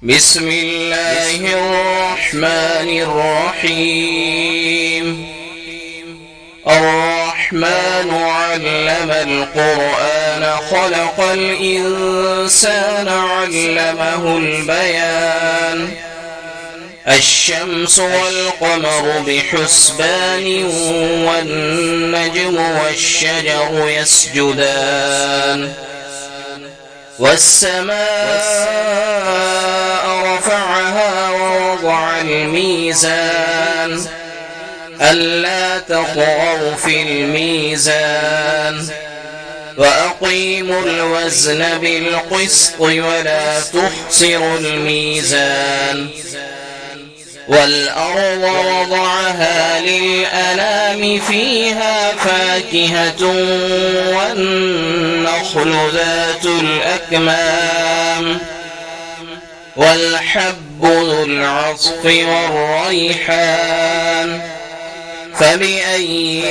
بسم الله الرحمن الرحيم. الرحمن علم القرآن خلق الإنسان علمه البيان. الشمس والقمر بحسبان والنجم والشجر يسجدان. والسماء رفعها ووضع الميزان ألا تطغوا في الميزان وأقيموا الوزن بالقسط ولا تخسروا الميزان. والأرض وضعها للأنام فيها فاكهة والنخل ذات الأكمام والحب ذو العصف والريحان. فبأي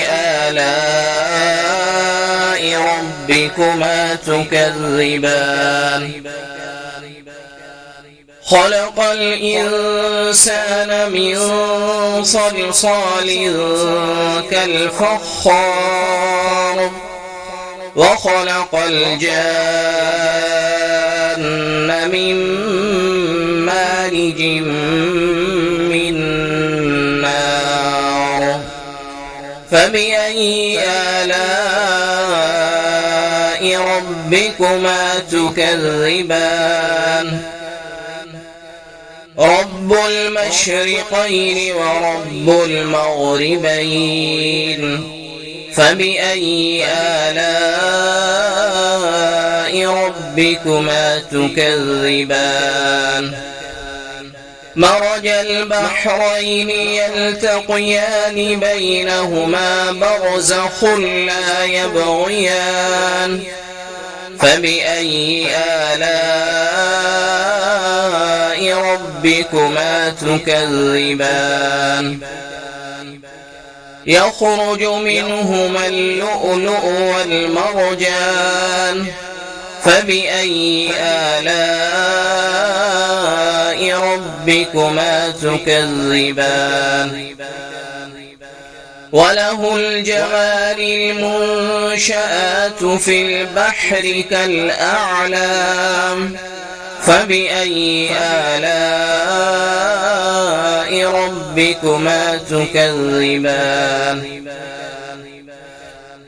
آلاء ربكما تكذبان؟ خلق الإنسان من صلصال كالفخار وخلق الجان من مارج من نار. فبأي آلاء ربكما تكذبان؟ رب المشرقين ورب المغربين. فبأي آلاء ربكما تكذبان؟ مرج البحرين يلتقيان بينهما برزخ لا يبغيان. فبأي آلاء ربكما تكذبان؟ يخرج منهما اللؤلؤ والمرجان. فبأي آلاء ربكما تكذبان؟ وله الجوار المنشآت في البحر كالأعلام. فبأي آلاء ربكما تكذبان؟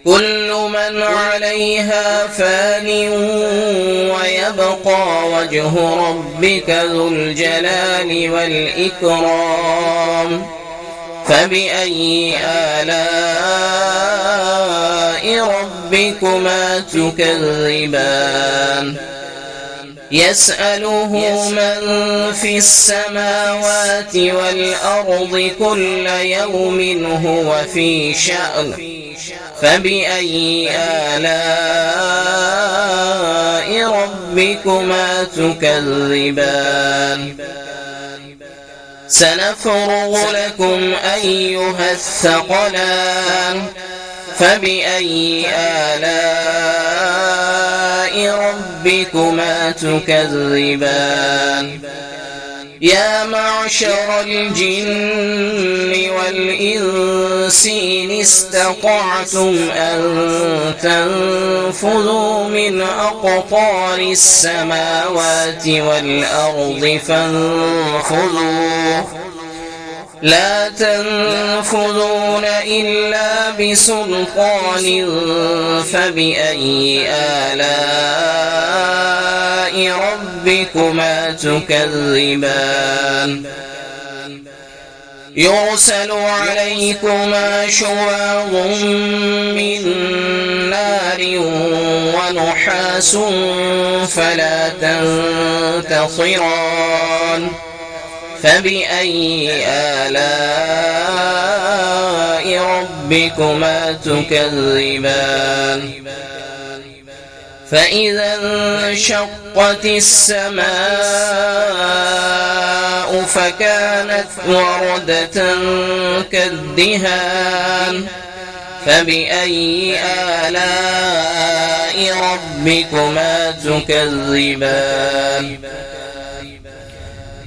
كل من عليها فان ويبقى وجه ربك ذو الجلال والإكرام. فبأي آلاء ربكما تكذبان؟ يسأله من في السماوات والأرض كل يوم هو في شأن. فبأي آلاء ربكما تكذبان؟ سنفرغ لكم أيها الثقلان. فبأي آلاء ربكما تكذبان؟ يا معشر الجن والإنس إن استطعتم أن تنفذوا من أقطار السماوات والأرض فانفذوا لا تنفذون إلا بسلطان. فبأي آلاء ربكما تكذبان؟ يرسل عليكما شواظ من نار ونحاس فلا تنتصران. فبأي آلاء ربكما تكذبان؟ فإذا انشقت السماء فكانت وردة كالدهان. فبأي آلاء ربكما تكذبان؟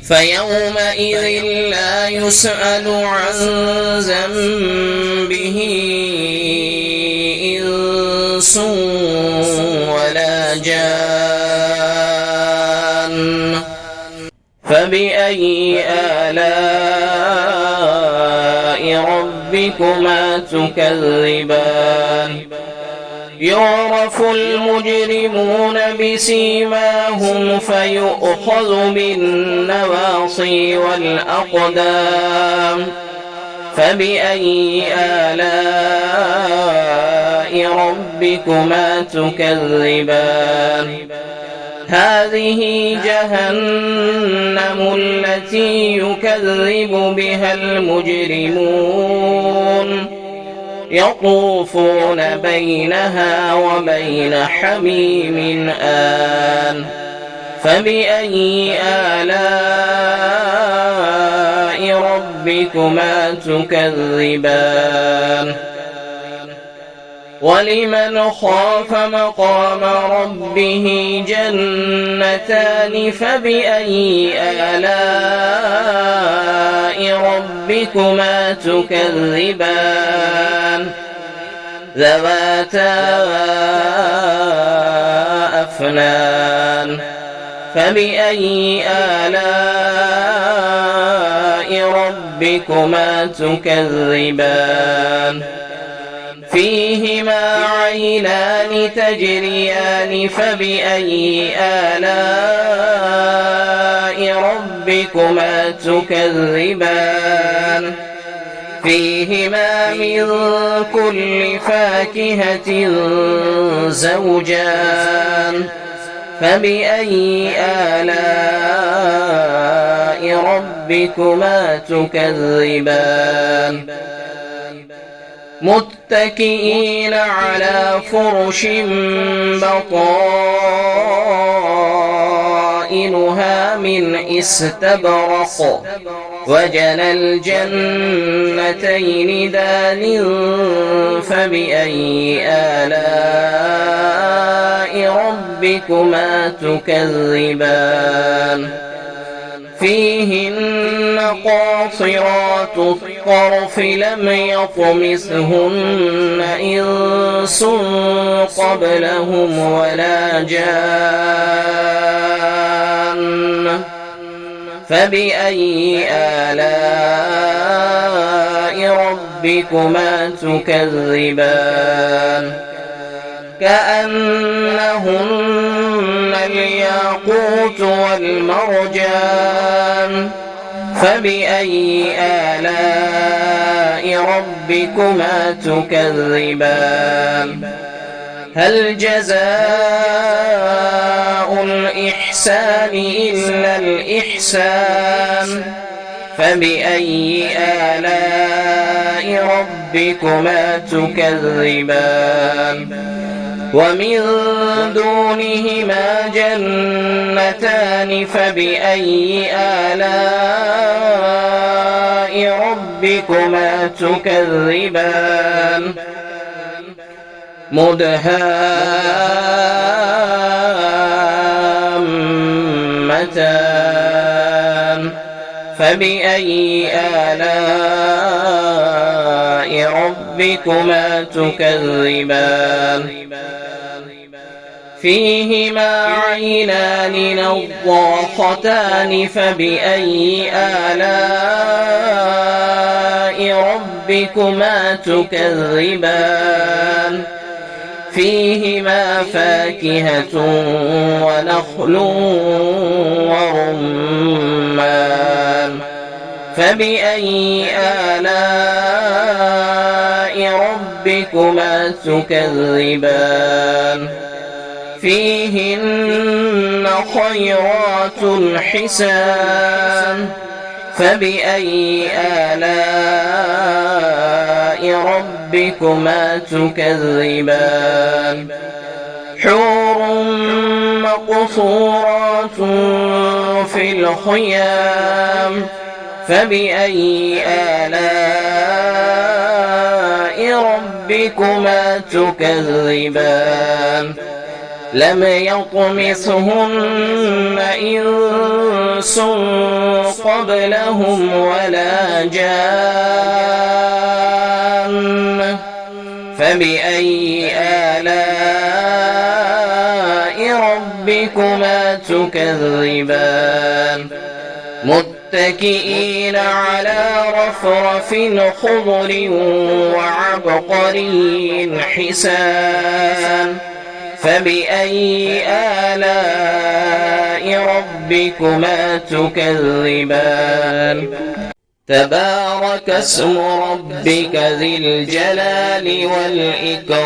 فيومئذ لا يسأل عن ذنبه إنس ولا جان. فبأي آلاء ربكما تكذبان؟ يعرف المجرمون بسيماهم فيؤخذ بالنواصي والأقدام. فبأي آلاء ربكما تكذبان؟ هذه جهنم التي يكذب بها المجرمون يطوفون بينها وبين حميم آن. فبأي آلاء ربكما تكذبان؟ ولمن خاف مقام ربه جنتان. فبأي آلاء ربكما تكذبان؟ ذواتا أفنان. فبأي آلاء ربكما تكذبان؟ فيهما عينان تجريان. فبأي آلاء ربكما تكذبان؟ فيهما من كل فاكهة زوجان. فبأي آلاء ربكما تكذبان؟ متكئين على فرش بطائنها من استبرق وجنى الجنتين دان. فبأي آلاء ربكما تكذبان؟ فيهن قاصرات الطرف لم يطمثهن إنس قبلهم ولا جان. فبأي آلاء ربكما تكذبان؟ كأنهن الياقوت والمرجان. فبأي آلاء ربكما تكذبان؟ هل جزاء الإحسان إلا الإحسان؟ فبأي آلاء ربكما تكذبان؟ ومن دونهما جنتان. فبأي آلاء ربكما تكذبان؟ مدهامتان. فبأي آلاء ربكما تكذبان؟ فيهما عينان نضاختان. فبأي آلاء ربكما تكذبان؟ فيهما فاكهة ونخل ورمان. فبأي آلاء ربكما تكذبان؟ فيهن خيرات حسان. فبأي آلاء ربكما تكذبان؟ حور مقصورات في الخيام. فبأي آلاء ربكما تكذبان؟ لم يطمثهن إنس قبلهم ولا جان فبأي آلاء ربكما تكذبان متكئين على رفرف خضر وعبقري حسان فبأي آلاء ربكما تكذبان تبارك اسم ربك ذي الجلال والإكرام